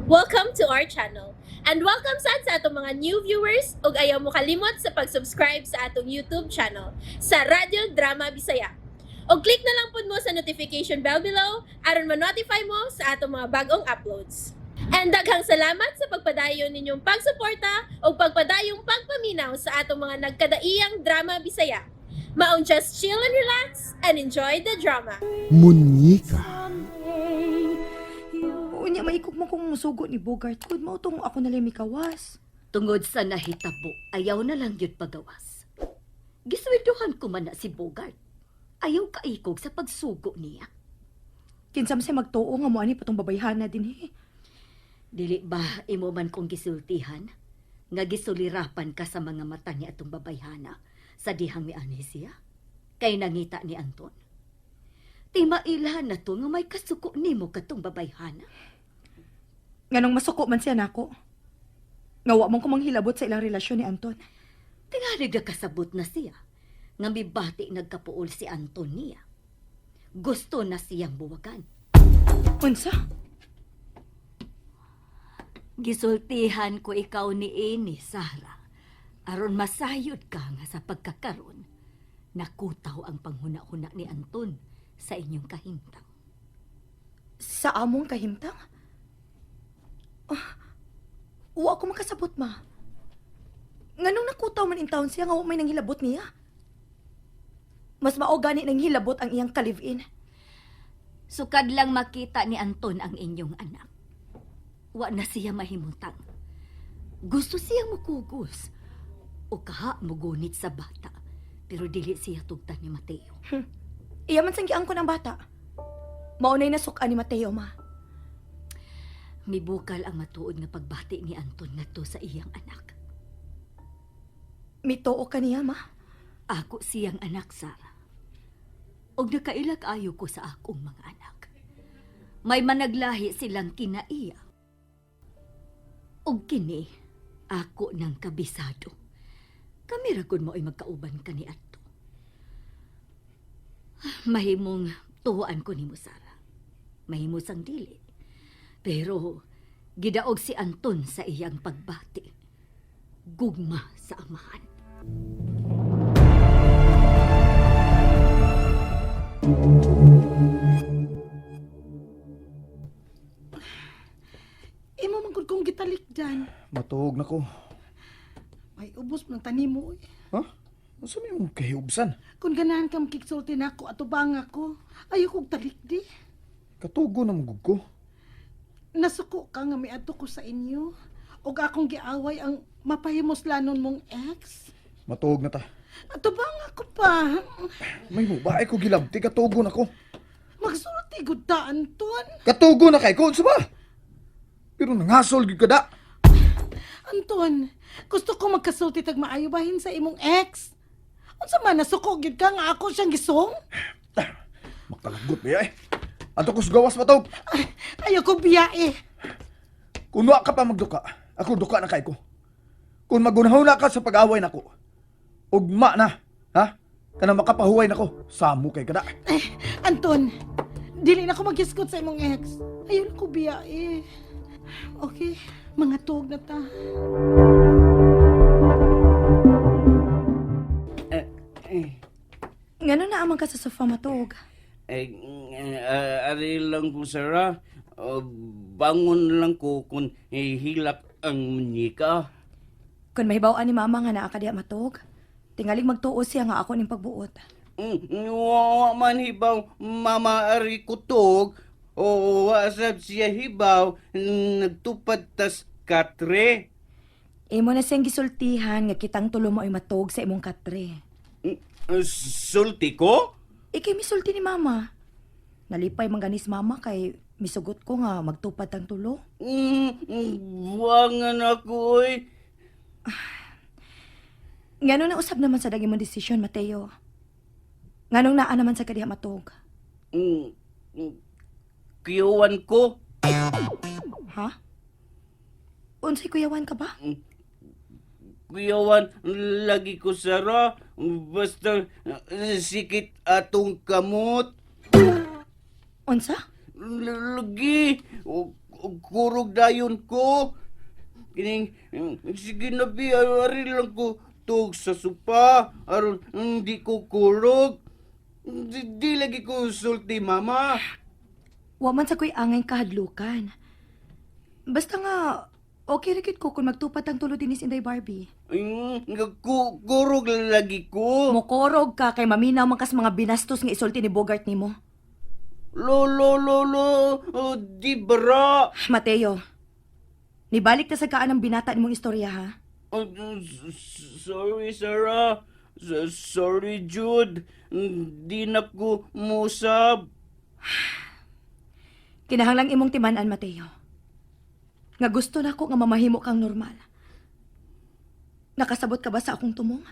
Welcome to our channel. And welcome sa atong mga new viewers ug ayaw mo kalimot sa pag-subscribe sa atong YouTube channel sa Radio Drama Bisaya. O click na lang pud mo sa notification bell below aron ma-notify mo sa atong mga bagong uploads. And daghang salamat sa pagpadayon ninyong pagsuporta o pagpadayong pagpaminaw sa atong mga nagkadaiyang Drama Bisaya. Maong just chill and relax and enjoy the drama. Munyika. Unya, maikog mo kung musugo ni Bogart. Kud mo itong ako nalang mikawas. Tungod sa nahitabo, ayaw na lang yun pagawas. Giswiduhan ko man na si Bogart. Ayaw kaikog sa pagsugo niya. Kinsam siya magtuo nga mo ani patong babayhana din eh. Dili ba imo man kong gisultihan? Nga gisulirapan ka sa mga mata ni atong babayhana sa dihang ni siya? Kay nangita ni Anton. Timailan na to nga may kasuko nimo katong babayhana. Nganong masuko man siya nako. Ngawa mong kumanghilabot sa ilang relasyon ni Anton. Tingali na kasabot na siya. Nga mibati nagkapuol si Anton niya. Gusto na siyang buwagan. Unsa? Gisultihan ko ikaw ni Eni, Sarah. Aron masayod ka nga sa pagkakaroon. Nakutaw ang panghuna-huna ni Anton sa inyong kahimtang. Sa among kahimtang? Uwa ko makasabot ma. Nganong nakutaw man in town siya nga may nanghilabot niya? Mas mao gani nang hilabot ang iyang ka-live-in. Sukad lang makita ni Anton ang inyong anak. Wa na siya mahimutang. Gusto siya mukugos. O kaha mugunit sa bata. Pero dili siya tugtan ni Mateo. Iya man sang giangko ng bata. Maunay na suka ni Mateo ma. Mibukal ang matuod nga pagbati ni Anton ngadto sa iyang anak. Mituo ka niya ma. Ako siyang anak, Sarah. Og nakailag ayo ko sa akong mga anak. May managlahi silang kinaiya. Og kini, ako ng kabisado. Kami ragon mo ay magkauban ka ni Ato. Mahimong tuhuan ko ni mo, Sarah. Mahimo sang dili. Pero, gidaog si Anton sa iyang pagbati. Gugma sa amahan. Imo man gud kong gitalik dyan. Matuog na ko. May ubos man tanim mo. Ha? Asa may mong kahibsan? Kung ganahan ka makiksulti na ako ato bang ako, ayaw kong talik di. Katugo na magug ko. Nasuko ka nga may ato ko sa inyo. Og akong giaway ang mapahimuslanon mong ex. Matuog na ta. Ato bang ako pa? May mo ba ko gilabti? Katugo na ko. Magsulti gud ta, Anton. Katugo na kay ko. Sa ba? Pero nangasol gid kada. Anton, gusto ko magkasulti tag maayo bahin sa imong ex. Unsa man nasuko gid ka nga ako siyang gisong? Magkalagot ba eh? Ato ko gawas matog. Ayaw ko biyae. Kung wa ka pa magduka, ako duka na kay ko. Kung magunahuna ka sa pag-away nako, ugma na, ha? Kana makapahuway nako, samo kay kada. Anton, dili na ako mag-iskot sa imong ex. Ayaw na ko biyae. Okay, mga tuog na ta. Ngano na amang ka sa sofa matuog? Ari lang ko, Sarah. Bangon lang ko kung hilak ang munyika. Kung mahibaw-an ni mama nga naa ka diha matuog, tingaling magtuo siya nga ako ning pagbuot. Wa man hibaw, mama ari kutog. O wasab siya hibaw, nagtupad tas katre. Imo na siyang gisultihan nga kitang tulo mo ay matuog sa imong katre. Sulti ko? Ikay misulti ni mama. Nalipay man ganis mama kay misugot ko nga magtupad tang tulo. Wangan ako eh. Ngano na usab naman sa dagi mong desisyon, Mateo? Nganong naa naman sa kadiha matuog? Kiyuwan ko. Ha? Unsay kuyawan ka ba? Kuyawan lagi ko, Sarah. Basta sikit atong kamot. Unsa? Lagi. kurog dayon ko. Kining sige na bi ari lang ko tug sa sopa aron hindi ko kurog. Di lagi ko sulti mama. Wa man sa ko'y angay kahadlukan. Basta nga, okay rikit ko kung magtupat ang tulo dinis Inday Barbie. Kurog lagi ko. Mokorog ka kay maminaw man kas mga binastos nga isulti ni Bogart nimo. Lo, oh, di bara. Mateo, nibalik na sa kaan ang binata nimong istorya ha. Sorry, Sarah. Sorry, Jude. Di na ko musab. Kinahanglang imong timanan, Mateo. Nga gusto na ko nga mamahimo kang normal. Nakasabot ka ba sa akong tumong?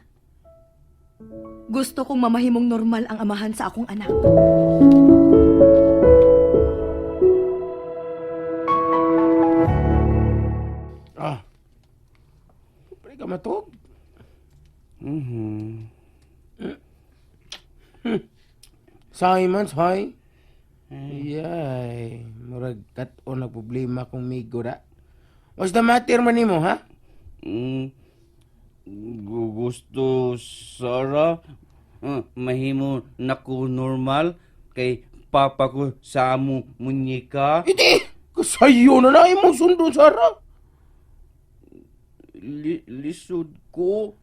Gusto kong mamahimong normal ang amahan sa akong anak. Pwede ka matog? Simon, hoy. Yay, murag kat-o na problema kong migo da. What's the matter man nimo, ha? Gusto, Sarah. Mahimo na ko normal kay papa ko sa amo munyika. Iti, kasayo na imong sundo, Sarah. Lisod ko.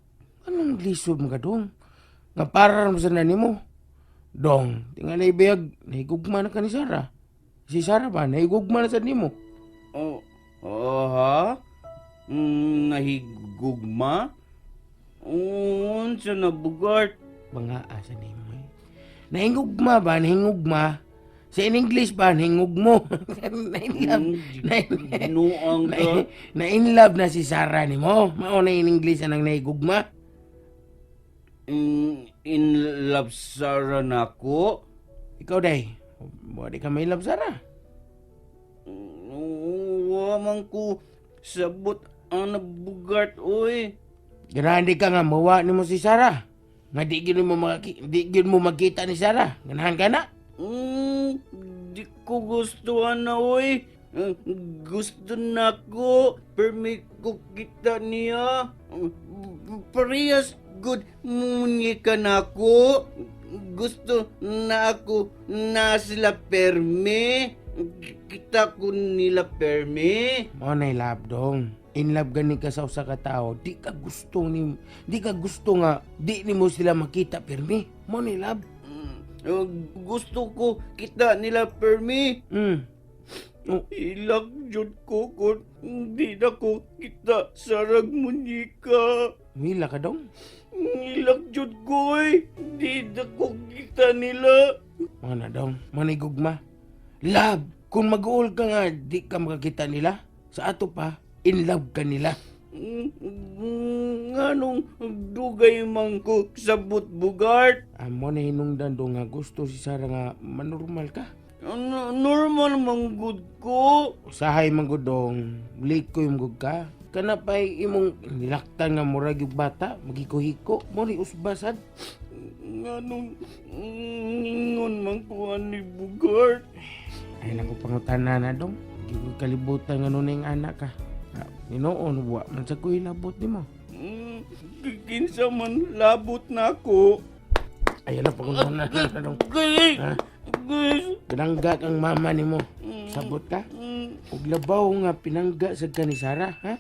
Anong lisod mo ka, dong? Nga para mo sa nimo. Dong, tingnan na ibiyag, nahigugma na ka ni Sarah. Si Sarah ba, nahigugma na sa nimo. Ha? Nahigugma? Unsa na Bogart? Mga asa nimo eh. Nahingugma ba, nahingugma? Sa in English ba, nahingug mo? Nuang ka. Na in love na si Sarah nimo. Mao na in English anang nahigugma. In love Sarah na ko? Ikaw day, di ka may love Sarah. Wamang ko sabot ang Bogart, oy. Grande ka nga mawa nimo si Sarah. Nga di gyud mo magkita ni Sarah. Ganahan ka na. Di ko gustuhan na, oy. Gusto na ko. Permi ko kita niya. Parehas good munyika na ako. Gusto na ako na sila permi. Kita ko nila permi. Mao na love dong. In love gani ka sa usa ka tawo, di ka gusto nga di nimo sila makita pirmi. Mao na love. Gusto ko kita nila permi. Ilag jud ko kung di na ko kita sarag munyika. Mila ka dong. Ilag jud ko eh. Di na ko kita nila. Mao na dong. Mao na gugma. Love, kung mag-uol ka nga di ka makakita nila, sa ato pa in love ka nila. Nganong dugay man ko sabot Bogart. Amo na hinungdan do nga gusto si Sarah nga manormal ka. Normal man good ko. Usahay man gud dong, late ko yung gud ka. Kana pa imong nilaktan nga murag yung bata, magikuhiko mo ni usbasad. Nganong ningon man ko ni Bogart. Ay naku pangutana na dong. Hindi kalibutan nga nun yung anak ka. Ninoon, wa man sa ko hilabot ni mo. Kinsa man labot na ako. Ayan na pangutana na dong. Gay! Ha? Gay! Pinangga kang mama ni mo. Sabot ka? Ug labaw nga pinangga sa ka ni Sarah, ha?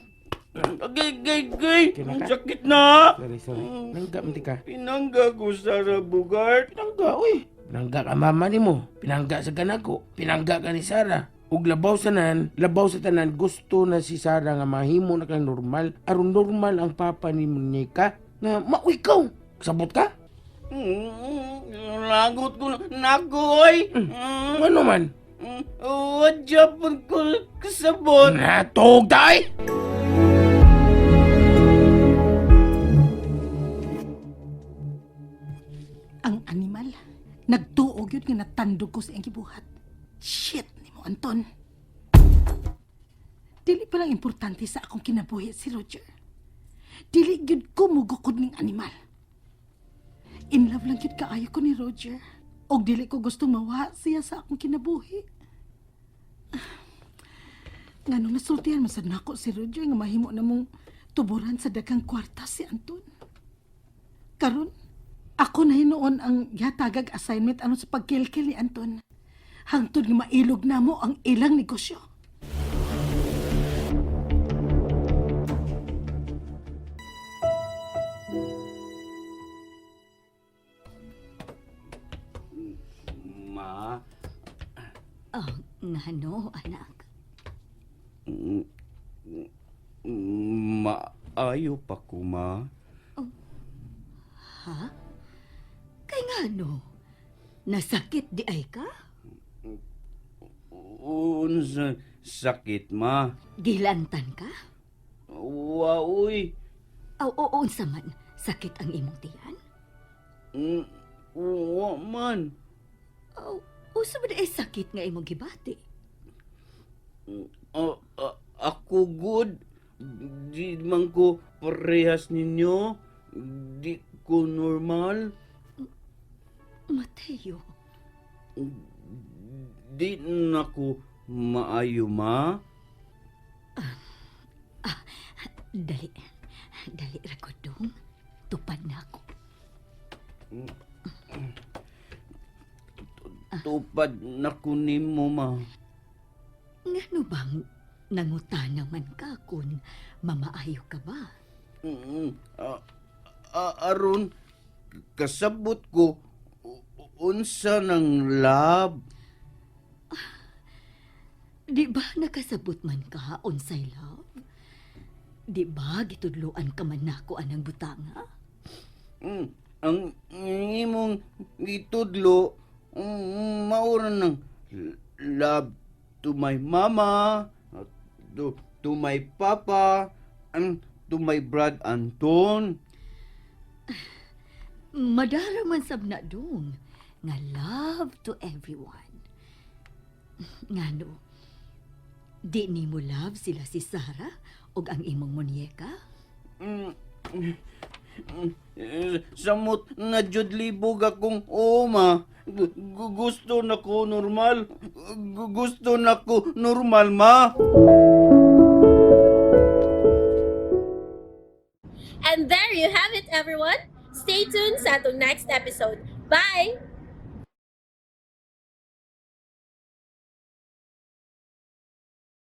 Gay! Kinaka? Ang sakit na! Sorry. Pinangga mo ka. Pinangga ko sa Bogart. Pinangga, uy. Pinangga ka mama ni mo. Pinangga sa kanako. Pinangga ka ni Sarah. Ug labaw sa tanan, gusto na si Sarah nga mahimo na kang normal. Aron normal ang papa ni Munyeka nga mauikaw. Sabot ka? Lagot ko na oy. Ano man? Wadya po ko kasabot. Natog tay! Ang animal, nagtuog yun nga natandog ko sa iyang gibuhat. Shit ni mo, Anton. Dili palang importante sa akong kinabuhi si Roger. Dili gyud ko mugukod ning animal. In love lang gyud kaayo ko ni Roger. Og dili ko gusto mawa siya sa akong kinabuhi. Nganong nasultihan man sad nako si Roger nga mahimo na mong tuburan sa daghang kwarta si Anton. Karon, ako na hinuon ang yatagag assignment anon sa pagkilkil ni Anton. Hangtod nga mailog na mo ang ilang negosyo. Ma, Oh, ngano, anak? maayo pa ko, ma. Ha? Kay ngano? Nasakit di ay ka? Unsa sakit, ma? Gilantan ka? Waoy. Aw, oo, unsa man. Sakit ang imong tiyan? Wa man. Aw, usa ba ay sakit nga imong gibati? Ako good. Di man ko parehas ninyo. Di ko normal. Mateo, Di na ko maayo, ma. dali. Dali ra ko dong. Tupad na ako. Tupad na ko nimo, ma. Ngano bang nangutana man ka kung mamaayo ka ba? Aron kasabot ko unsa ng lab. Di ba nakasabot man ka unsay love? Di ba gitudloan ka man nako anang butanga? Ang imong gitudlo maura ng love to my mama, to my papa, and to my brad Anton. Madara man sab na dong nga love to everyone. Ngano? Di ni mo love sila si Sarah og ang imong monyeka? Samot na jud libog akong oma. Gusto na ko normal. Gusto na ko normal, ma. And there you have it, everyone. Stay tuned sa atong next episode. Bye!